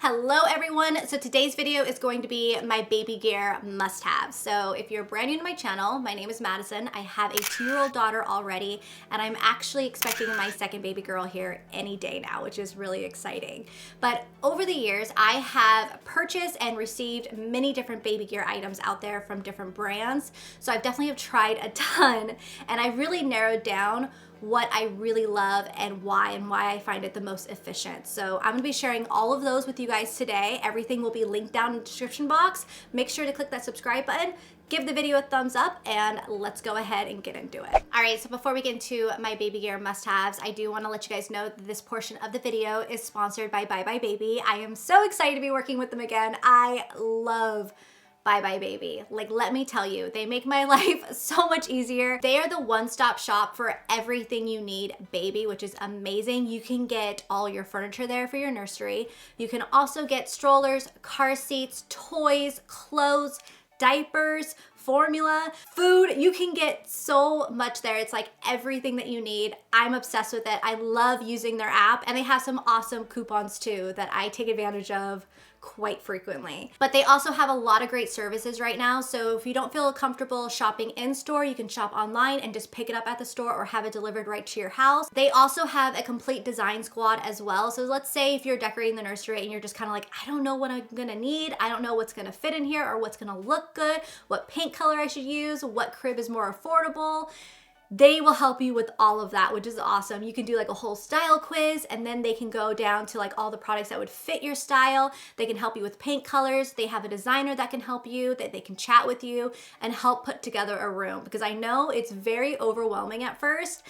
Hello everyone, so today's video is going to be my baby gear must-have. So if you're brand new to my channel, my name is Madison. I have a 2-year-old daughter already, and I'm actually expecting my second baby girl here any day now, which is really exciting. But over the years, I have purchased and received many different baby gear items out there from different brands. So I definitely have tried a ton, and I really narrowed down what I really love and why I find it the most efficient. So I'm gonna be sharing all of those with you guys today. Everything will be linked down in the description box. Make sure to click that subscribe button, give the video a thumbs up, and let's go ahead and get into it. All right, so before we get into my baby gear must-haves, I do wanna let you guys know that this portion of the video is sponsored by Bye Bye Baby. I am so excited to be working with them again. I love Bye Bye Baby. Like, let me tell you, they make my life so much easier. They are the one-stop shop for everything you need baby, which is amazing. You can get all your furniture there for your nursery. You can also get strollers, car seats, toys, clothes, diapers, formula, food. You can get so much there. It's like everything that you need. I'm obsessed with it. I love using their app, and they have some awesome coupons too that I take advantage of quite frequently. But they also have a lot of great services right now. So if you don't feel comfortable shopping in store, you can shop online and just pick it up at the store or have it delivered right to your house. They also have a complete design squad as well. So let's say if you're decorating the nursery and you're just kind of like, I don't know what I'm gonna need. I don't know what's gonna fit in here or what's gonna look good, what paint color I should use, what crib is more affordable. They will help you with all of that, which is awesome. You can do like a whole style quiz, and then they can go down to like all the products that would fit your style. They can help you with paint colors. They have a designer that can help you, that they can chat with you and help put together a room, because I know it's very overwhelming at first,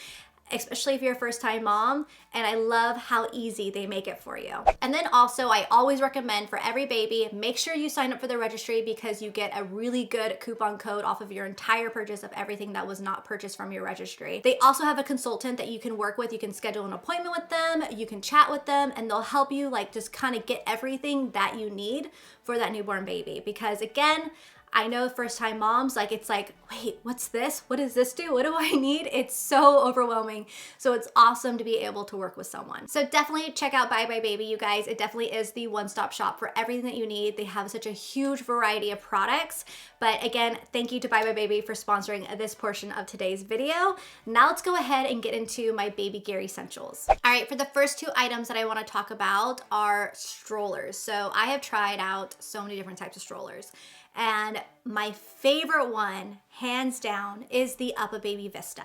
especially if you're a first-time mom, and I love how easy they make it for you. And then also, I always recommend for every baby, make sure you sign up for the registry, because you get a really good coupon code off of your entire purchase of everything that was not purchased from your registry. They also have a consultant that you can work with. You can schedule an appointment with them, you can chat with them, and they'll help you like just kind of get everything that you need for that newborn baby. Because again, I know first-time moms, like it's like, wait, what's this? What does this do? What do I need? It's so overwhelming. So it's awesome to be able to work with someone. So definitely check out Bye Bye Baby, you guys. It definitely is the one-stop shop for everything that you need. They have such a huge variety of products. But again, thank you to Bye Bye Baby for sponsoring this portion of today's video. Now let's go ahead and get into my baby gear essentials. All right, for the first two items that I want to talk about are strollers. So I have tried out so many different types of strollers, and my favorite one, hands down, is the UPPAbaby Vista.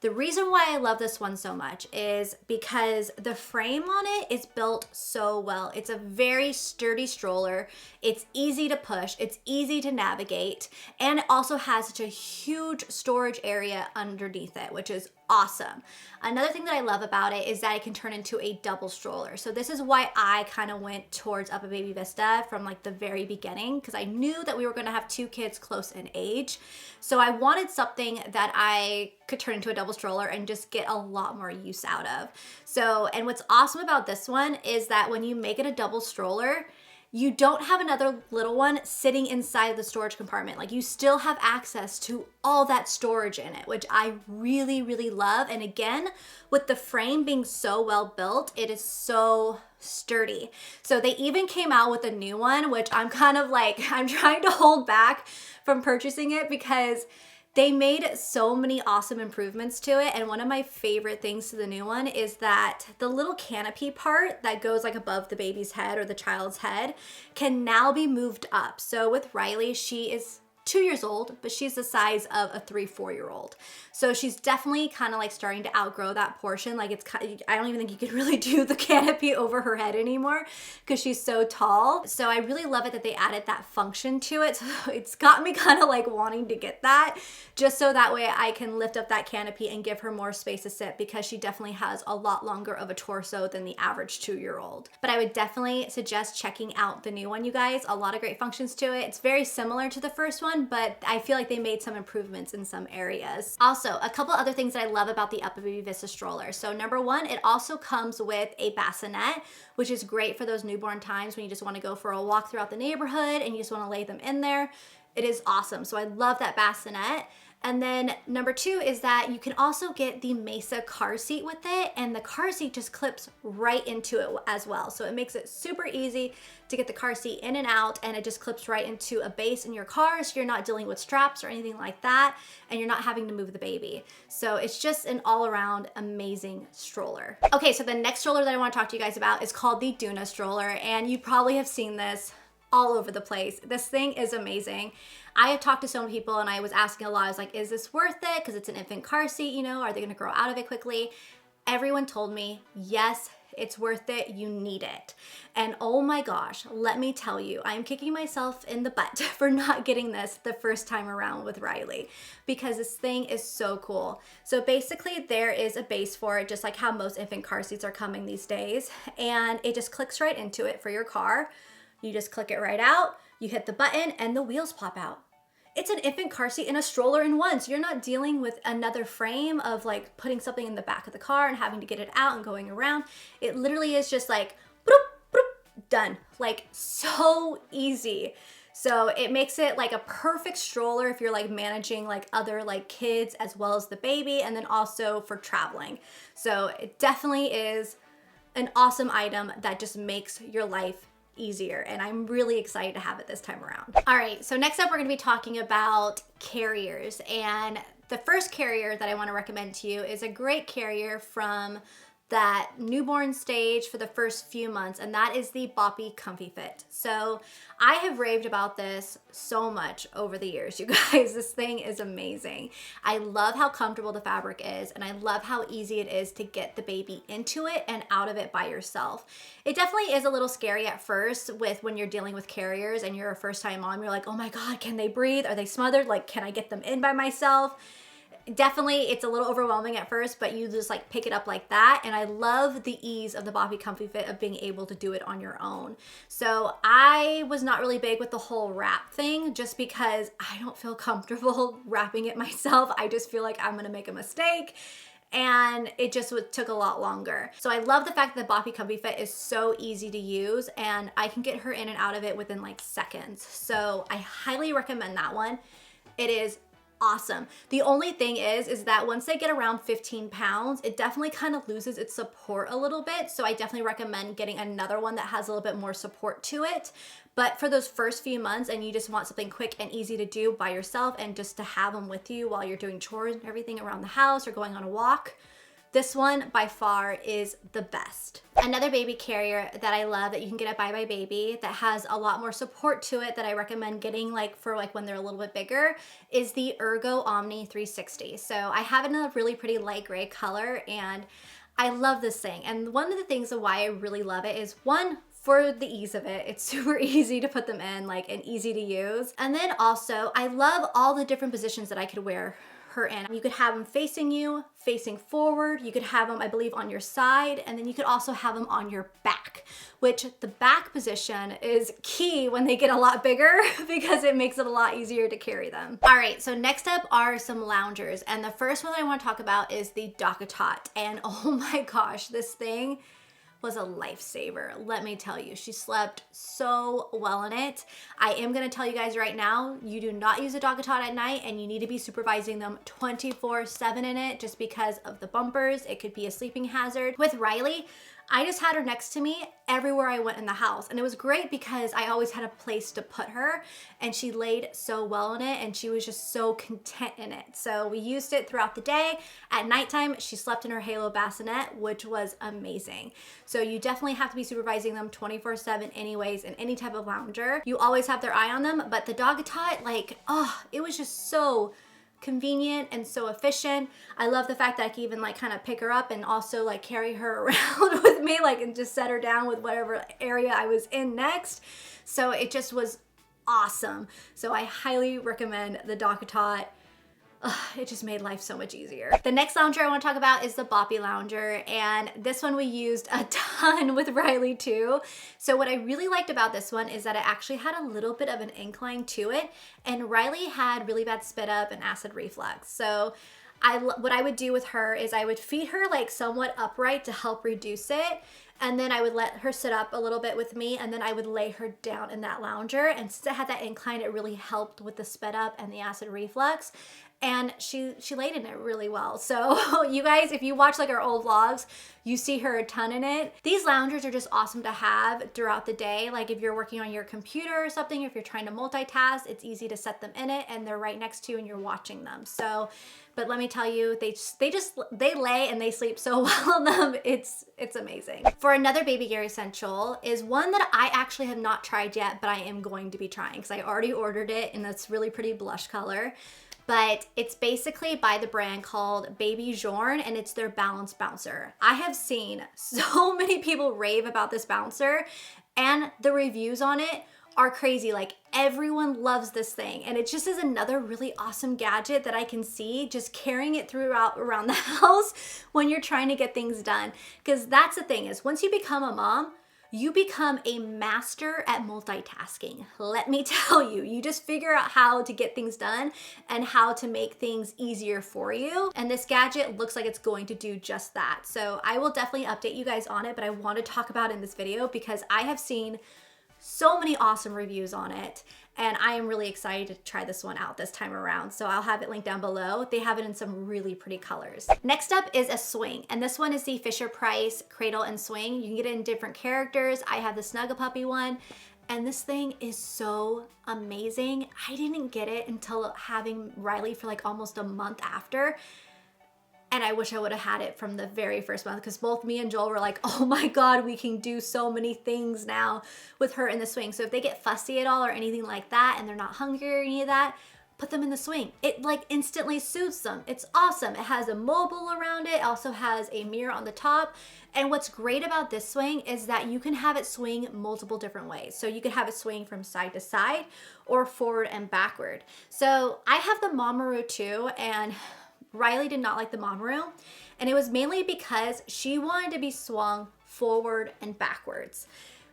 The reason why I love this one so much is because the frame on it is built so well. It's a very sturdy stroller. It's easy to push. It's easy to navigate. And it also has such a huge storage area underneath it, which is awesome. Another thing that I love about it is that it can turn into a double stroller. So this is why I kind of went towards UPPAbaby Vista from like the very beginning, because I knew that we were going to have 2 kids close in age. So I wanted something that I could turn into a double stroller and just get a lot more use out of. So, and what's awesome about this one is that when you make it a double stroller, you don't have another little one sitting inside the storage compartment. Like, you still have access to all that storage in it, which I really, really love. And again, with the frame being so well built, it is so sturdy. So they even came out with a new one, which I'm kind of like, I'm trying to hold back from purchasing it because they made so many awesome improvements to it. And one of my favorite things to the new one is that the little canopy part that goes like above the baby's head or the child's head can now be moved up. So with Riley, she is 2 years old, but she's the size of a 3-4-year-old. So she's definitely kind of like starting to outgrow that portion. Like, it's I don't even think you can really do the canopy over her head anymore because she's so tall. So I really love it that they added that function to it. So it's got me kind of like wanting to get that, just so that way I can lift up that canopy and give her more space to sit, because she definitely has a lot longer of a torso than the average 2-year-old. But I would definitely suggest checking out the new one, you guys. A lot of great functions to it. It's very similar to the first one, but I feel like they made some improvements in some areas. Also, a couple other things that I love about the UPPAbaby Vista stroller. So number one, it also comes with a bassinet, which is great for those newborn times when you just want to go for a walk throughout the neighborhood and you just want to lay them in there. It is awesome. So I love that bassinet. And then number 2 is that you can also get the Mesa car seat with it, and the car seat just clips right into it as well. So it makes it super easy to get the car seat in and out, and it just clips right into a base in your car, so you're not dealing with straps or anything like that, and you're not having to move the baby. So it's just an all-around amazing stroller. Okay, so the next stroller that I want to talk to you guys about is called the Duna stroller, and you probably have seen this all over the place. This thing is amazing. I have talked to so many people and I was asking a lot. I was like, is this worth it? Because it's an infant car seat, you know, are they gonna grow out of it quickly? Everyone told me, yes, it's worth it, you need it. And oh my gosh, let me tell you, I'm kicking myself in the butt for not getting this the first time around with Riley, because this thing is so cool. So basically there is a base for it, just like how most infant car seats are coming these days, and it just clicks right into it for your car. You just click it right out, you hit the button, and the wheels pop out. It's an infant car seat and a stroller in one, so you're not dealing with another frame of like putting something in the back of the car and having to get it out and going around. It literally is just like, bloop, bloop, done. Like, so easy. So it makes it like a perfect stroller if you're like managing like other like kids as well as the baby, and then also for traveling. So it definitely is an awesome item that just makes your life easier, and I'm really excited to have it this time around. All right, so next up we're gonna be talking about carriers, and the first carrier that I wanna recommend to you is a great carrier from that newborn stage for the first few months, and that is the Boppy Comfy Fit. So I have raved about this so much over the years, you guys. This thing is amazing. I love how comfortable the fabric is, and I love how easy it is to get the baby into it and out of it by yourself. It definitely is a little scary at first when you're dealing with carriers and you're a first-time mom. You're like, oh my God, can they breathe? Are they smothered? Like, can I get them in by myself? Definitely, it's a little overwhelming at first, but you just like pick it up like that. And I love the ease of the Boppy Comfy Fit of being able to do it on your own. So I was not really big with the whole wrap thing just because I don't feel comfortable wrapping it myself. I just feel like I'm gonna make a mistake, and it just took a lot longer. So I love the fact that the Boppy Comfy Fit is so easy to use, and I can get her in and out of it within like seconds. So I highly recommend that one. It is awesome. The only thing is that once they get around 15 pounds, it definitely kind of loses its support a little bit. So I definitely recommend getting another one that has a little bit more support to it. But for those first few months and you just want something quick and easy to do by yourself and just to have them with you while you're doing chores and everything around the house or going on a walk, this one by far is the best. Another baby carrier that I love that you can get at Bye Bye Baby that has a lot more support to it that I recommend getting like for like when they're a little bit bigger is the Ergo Omni 360. So I have it in a really pretty light gray color, and I love this thing. And one of the things of why I really love it is, one, for the ease of it. It's super easy to put them in, like, and easy to use. And then also I love all the different positions that I could wear her in. You could have them facing you, facing forward. You could have them, I believe, on your side, and then you could also have them on your back, which the back position is key when they get a lot bigger because it makes it a lot easier to carry them. All right, so next up are some loungers, and the first one I want to talk about is the Dockatot. And oh my gosh, this thing was a lifesaver. Let me tell you, she slept so well in it. I am gonna tell you guys right now, you do not use a Dockatot at night, and you need to be supervising them 24/7 in it just because of the bumpers. It could be a sleeping hazard. With Riley, I just had her next to me everywhere I went in the house, and it was great because I always had a place to put her, and she laid so well in it, and she was just so content in it. So we used it throughout the day. At nighttime, she slept in her halo bassinet, which was amazing. So you definitely have to be supervising them 24/7 anyways in any type of lounger. You always have their eye on them, but the Dockatot, like, oh, it was just so convenient and so efficient. I love the fact that I can even like kind of pick her up and also like carry her around with me, like, and just set her down with whatever area I was in next. So it just was awesome. So I highly recommend the Dockatot. It just made life so much easier. The next lounger I want to talk about is the Boppy Lounger, and this one we used a ton with Riley too. So what I really liked about this one is that it actually had a little bit of an incline to it, and Riley had really bad spit up and acid reflux. So what I would do with her is I would feed her like somewhat upright to help reduce it, and then I would let her sit up a little bit with me, and then I would lay her down in that lounger. And since it had that incline, it really helped with the spit up and the acid reflux. and she laid in it really well. So you guys, if you watch like our old vlogs, you see her a ton in it. These loungers are just awesome to have throughout the day. Like if you're working on your computer or something, if you're trying to multitask, it's easy to set them in it and they're right next to you and you're watching them. So, but let me tell you, they lay and they sleep so well in them. It's amazing. For another baby gear essential is one that I actually have not tried yet, but I am going to be trying because I already ordered it in this really pretty blush color. But it's basically by the brand called Baby Jorn, and it's their balance bouncer. I have seen so many people rave about this bouncer, and the reviews on it are crazy. Like everyone loves this thing, and it just is another really awesome gadget that I can see just carrying it throughout around the house when you're trying to get things done. Because that's the thing, is once you become a mom, you become a master at multitasking. Let me tell you, you just figure out how to get things done and how to make things easier for you. And this gadget looks like it's going to do just that. So I will definitely update you guys on it, but I want to talk about it in this video because I have seen so many awesome reviews on it, and I am really excited to try this one out this time around. So I'll have it linked down below. They have it in some really pretty colors. Next up is a swing, and this one is the FisherPrice Cradle and Swing. You can get it in different characters. I have the Snuggle Puppy one, and this thing is so amazing. I didn't get it until having Riley for like almost a month after. And I wish I would have had it from the very first month, because both me and Joel were like, oh my God, we can do so many things now with her in the swing. So if they get fussy at all or anything like that and they're not hungry or any of that, put them in the swing. It like instantly soothes them. It's awesome. It has a mobile around it. It also has a mirror on the top. And what's great about this swing is that you can have it swing multiple different ways. So you could have it swing from side to side or forward and backward. So I have the Mamaroo too, and Riley did not like the Mamaroo, and it was mainly because she wanted to be swung forward and backwards.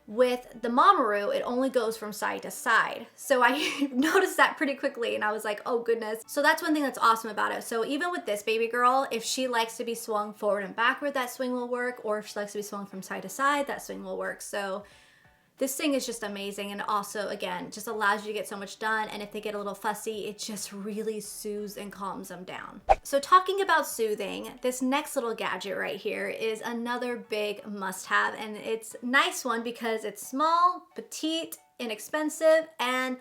With the Mamaroo, it only goes from side to side. So I noticed that pretty quickly, and I was like, oh goodness. So that's one thing that's awesome about it. So even with this baby girl, if she likes to be swung forward and backward, that swing will work. Or if she likes to be swung from side to side, that swing will work. So this thing is just amazing, and also, again, just allows you to get so much done, and if they get a little fussy, it just really soothes and calms them down. So talking about soothing, this next little gadget right here is another big must-have, and it's a nice one because it's small, petite, inexpensive, and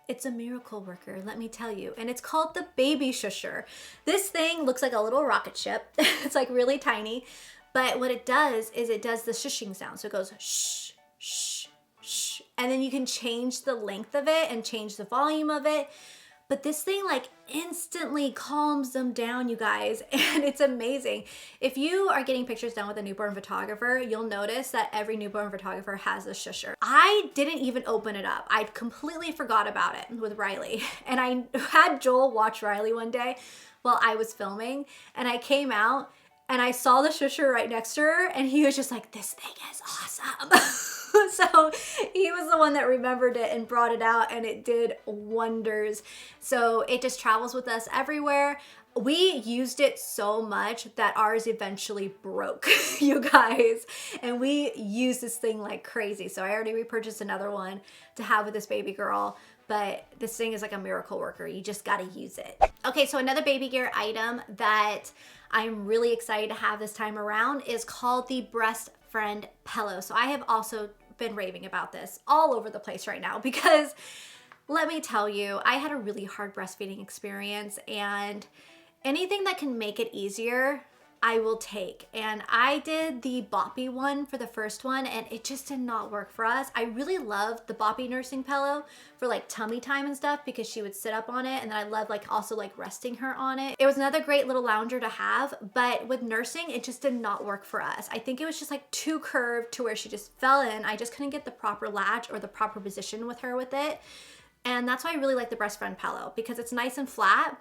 it's a miracle worker, let me tell you. And it's called the Baby Shusher. This thing looks like a little rocket ship. It's like really tiny, but what it does is it does the shushing sound. So it goes shh, shh, shh, and then you can change the length of it and change the volume of it. But this thing like instantly calms them down, you guys, and it's amazing. If you are getting pictures done with a newborn photographer, you'll notice that every newborn photographer has a shusher. I didn't even open it up. I completely forgot about it with Riley. And I had Joel watch Riley one day while I was filming, and I came out and I saw the shusher right next to her, and he was just like, this thing is awesome. So he was the one that remembered it and brought it out, and it did wonders. So it just travels with us everywhere. We used it so much that ours eventually broke, you guys. And we used this thing like crazy. So I already repurchased another one to have with this baby girl. But this thing is like a miracle worker. You just gotta use it. Okay, so another baby gear item that I'm really excited to have this time around is called the Breast Friend Pillow. So I have also been raving about this all over the place right now because let me tell you, I had a really hard breastfeeding experience, and anything that can make it easier, I will take. And I did the Boppy one for the first one, and it just did not work for us. I really loved the Boppy nursing pillow for like tummy time and stuff because she would sit up on it, and then I loved like also like resting her on it. It was another great little lounger to have, but with nursing, it just did not work for us. I think it was just like too curved to where she just fell in. I just couldn't get the proper latch or the proper position with her with it. And that's why I really like the Breast Friend pillow, because it's nice and flat,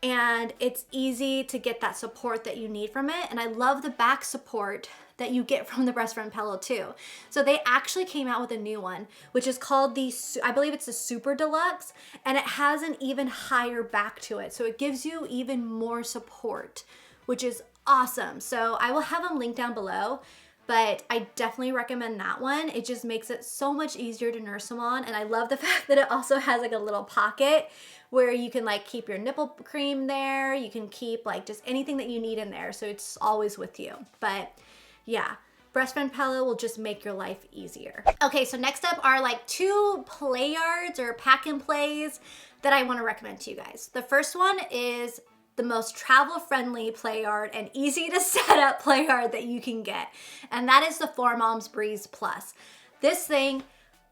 and it's easy to get that support that you need from it. And I love the back support that you get from the Breast Friend pillow too. So they actually came out with a new one, which is called the, I believe it's the Super Deluxe, and it has an even higher back to it. So it gives you even more support, which is awesome. So I will have them linked down below. but I definitely recommend that one. It just makes it so much easier to nurse them on. And I love the fact that it also has like a little pocket where you can like keep your nipple cream there. You can keep like just anything that you need in there. So it's always with you. But yeah, breast fed pillow will just make your life easier. Okay, so next up are like 2 play yards or pack and plays that I want to recommend to you guys. The first one is the most travel-friendly play yard and easy to set up play yard that you can get. And that is the 4Moms Breeze Plus. This thing,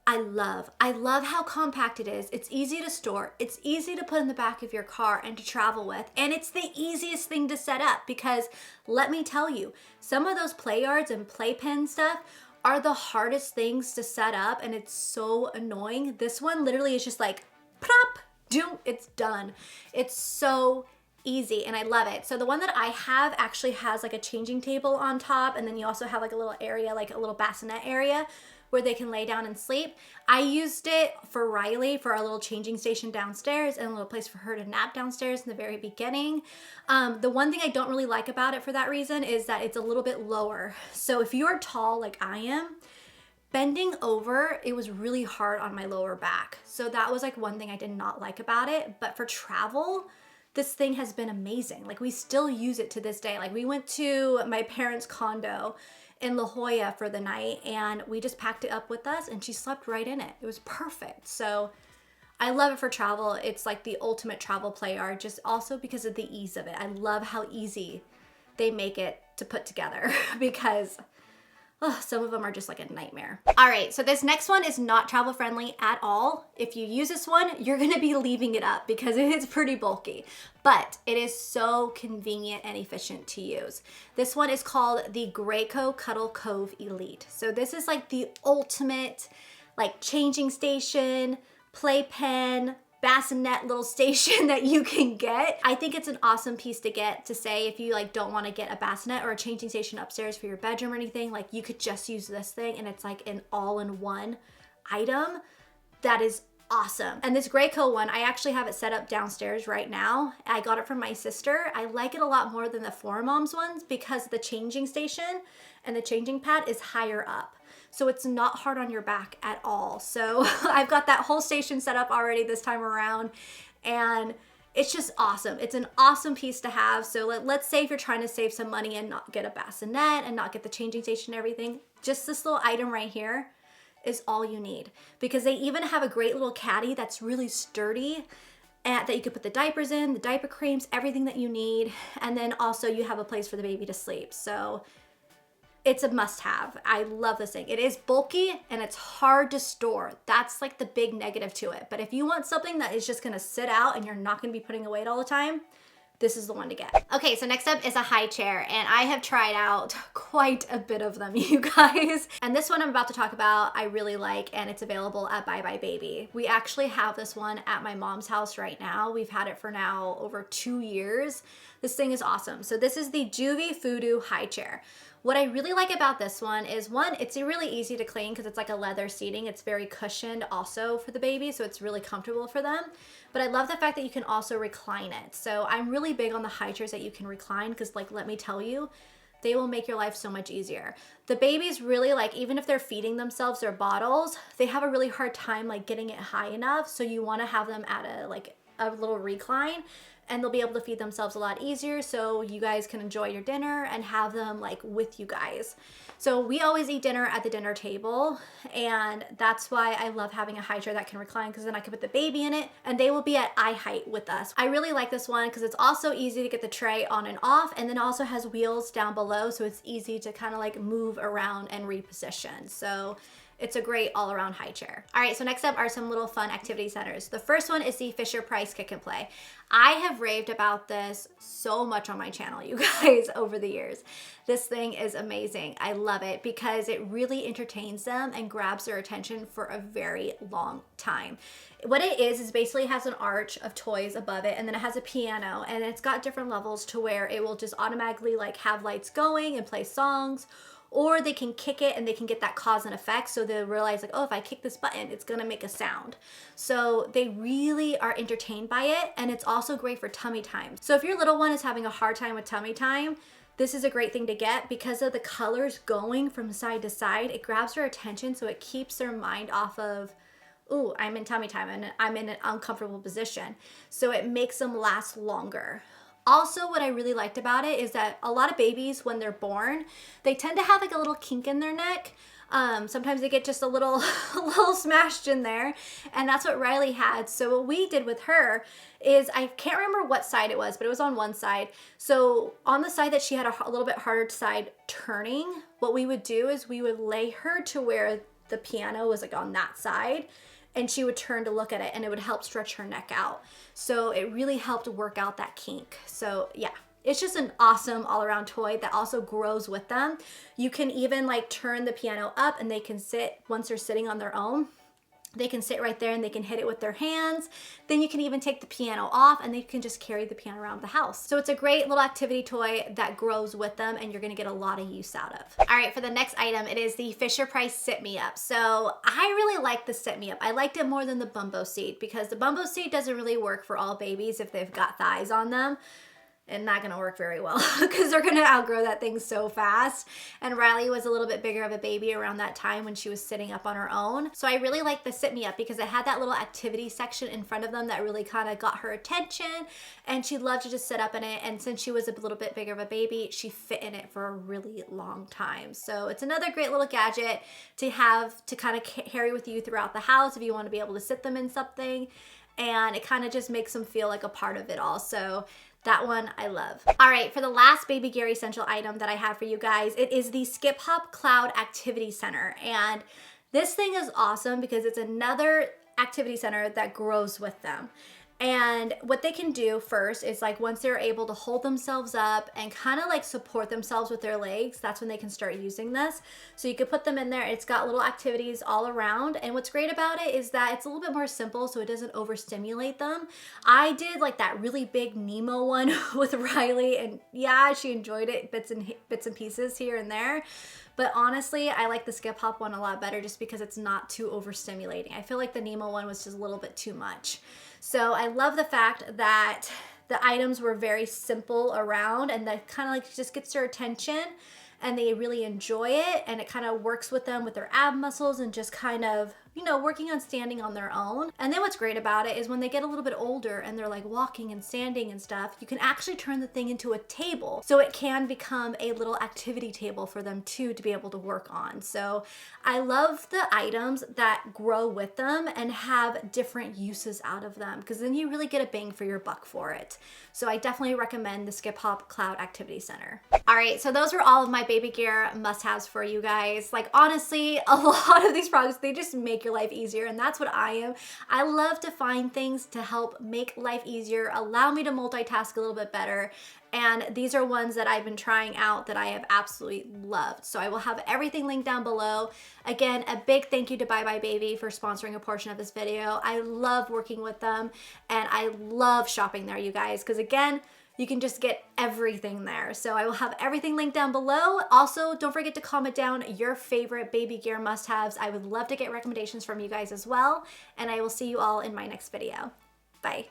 I love. I love how compact it is. It's easy to store. It's easy to put in the back of your car and to travel with. And it's the easiest thing to set up because let me tell you, some of those play yards and playpen stuff are the hardest things to set up and it's so annoying. This one literally is just like, plop, doom, it's done. It's so easy and I love it. So the one that I have actually has like a changing table on top, and then you also have like a little area, like a little bassinet area where they can lay down and sleep. I used it for Riley for our little changing station downstairs and a little place for her to nap downstairs in the very beginning. The one thing I don't really like about it for that reason is that it's a little bit lower. So if you're tall like I am, bending over, it was really hard on my lower back. So that was like one thing I did not like about it. But for travel, this thing has been amazing. Like we still use it to this day. Like we went to my parents' condo in La Jolla for the night and we just packed it up with us and she slept right in it. It was perfect. So I love it for travel. It's like the ultimate travel play yard, just also because of the ease of it. I love how easy they make it to put together because some of them are just like a nightmare. All right, so this next one is not travel friendly at all. If you use this one, you're gonna be leaving it up because it is pretty bulky, but it is so convenient and efficient to use. This one is called the Graco Cuddle Cove Elite. So this is like the ultimate like changing station, playpen, bassinet little station that you can get. I think it's an awesome piece to get to say if you like don't want to get a bassinet or a changing station upstairs for your bedroom or anything, like you could just use this thing and it's like an all-in-one item that is awesome. And this Graco one, I actually have it set up downstairs right now. I got it from my sister. I like it a lot more than the 4Moms ones because the changing station and the changing pad is higher up. So it's not hard on your back at all. So I've got that whole station set up already this time around and it's just awesome. It's an awesome piece to have. So let's say if you're trying to save some money and not get a bassinet and not get the changing station and everything, just this little item right here is all you need because they even have a great little caddy that's really sturdy and that you could put the diapers in, the diaper creams, everything that you need. And then also you have a place for the baby to sleep. So it's a must-have. I love this thing. It is bulky and it's hard to store. That's like the big negative to it. But if you want something that is just gonna sit out and you're not gonna be putting away it all the time, this is the one to get. Okay, so next up is a high chair, and I have tried out quite a bit of them, you guys. And this one I'm about to talk about, I really like, and it's available at Bye Bye Baby. We actually have this one at my mom's house right now. We've had it for now over 2 years. This thing is awesome. So this is the Juvie Fudu high chair. What I really like about this one is one, it's really easy to clean because it's like a leather seating. It's very cushioned also for the baby, so it's really comfortable for them. But I love the fact that you can also recline it. So I'm really big on the high chairs that you can recline because like, let me tell you, they will make your life so much easier. The babies really like, even if they're feeding themselves their bottles, they have a really hard time like getting it high enough. So you wanna have them at a little recline and they'll be able to feed themselves a lot easier so you guys can enjoy your dinner and have them like with you guys. So we always eat dinner at the dinner table and that's why I love having a high chair that can recline because then I can put the baby in it and they will be at eye height with us. I really like this one because it's also easy to get the tray on and off and then also has wheels down below so it's easy to kind of like move around and reposition. So it's a great all-around high chair. All right, so next up are some little fun activity centers. The first one is the FisherPrice Kick and Play. I have raved about this so much on my channel, you guys, over the years. This thing is amazing. I love it because it really entertains them and grabs their attention for a very long time. What it is basically has an arch of toys above it and then it has a piano and it's got different levels to where it will just automatically like have lights going and play songs, or they can kick it and they can get that cause and effect. So they'll realize like, oh, if I kick this button, it's gonna make a sound. So they really are entertained by it. And it's also great for tummy time. So if your little one is having a hard time with tummy time, this is a great thing to get because of the colors going from side to side. It grabs their attention, so it keeps their mind off of, ooh, I'm in tummy time and I'm in an uncomfortable position. So it makes them last longer. Also, what I really liked about it is that a lot of babies, when they're born, they tend to have like a little kink in their neck. Sometimes they get just a little smashed in there, and that's what Riley had. So what we did with her is, I can't remember what side it was, but it was on one side. So on the side that she had a little bit harder side turning, what we would do is we would lay her to where the piano was like on that side, and she would turn to look at it, and it would help stretch her neck out. So it really helped work out that kink. So yeah. It's just an awesome all-around toy that also grows with them. You can even like turn the piano up, and they can sit, once they're sitting on their own, they can sit right there and they can hit it with their hands. Then you can even take the piano off and they can just carry the piano around the house. So it's a great little activity toy that grows with them, and you're gonna get a lot of use out of. All right, for the next item, it is the FisherPrice Set Me Up. So I really like the Set Me Up. I liked it more than the bumbo seat because the bumbo seat doesn't really work for all babies if they've got thighs on them. And not gonna work very well because they're gonna outgrow that thing so fast. And Riley was a little bit bigger of a baby around that time when she was sitting up on her own. So I really liked the Sit Me Up because it had that little activity section in front of them that really kind of got her attention, and she loved to just sit up in it. And since she was a little bit bigger of a baby, she fit in it for a really long time. So it's another great little gadget to have to kind of carry with you throughout the house if you want to be able to sit them in something. And it kind of just makes them feel like a part of it all. So that one I love. All right, for the last baby gear essential item that I have for you guys, it is the Skip Hop Cloud Activity Center. And this thing is awesome because it's another activity center that grows with them. And what they can do first is, like, once they're able to hold themselves up and kind of like support themselves with their legs, that's when they can start using this. So you could put them in there. It's got little activities all around. And what's great about it is that it's a little bit more simple, so it doesn't overstimulate them. I did like that really big Nemo one with Riley, and yeah, she enjoyed it, bits and pieces here and there. But honestly, I like the Skip Hop one a lot better just because it's not too overstimulating. I feel like the Nemo one was just a little bit too much. So I love the fact that the items were very simple around, and that kind of like just gets their attention and they really enjoy it, and it kind of works with them with their ab muscles and just kind of, you know, working on standing on their own. And then what's great about it is when they get a little bit older and they're like walking and standing and stuff, you can actually turn the thing into a table. So it can become a little activity table for them too to be able to work on. So I love the items that grow with them and have different uses out of them, because then you really get a bang for your buck for it. So I definitely recommend the Skip Hop Cloud Activity Center. All right, so those were all of my baby gear must-haves for you guys. Like, honestly, a lot of these products, they just make your life easier, and that's what I am. I love to find things to help make life easier, allow me to multitask a little bit better, and these are ones that I've been trying out that I have absolutely loved. So I will have everything linked down below. Again, a big thank you to Bye Bye Baby for sponsoring a portion of this video. I love working with them, and I love shopping there, you guys, because again, you can just get everything there. So I will have everything linked down below. Also, don't forget to comment down your favorite baby gear must-haves. I would love to get recommendations from you guys as well. And I will see you all in my next video. Bye.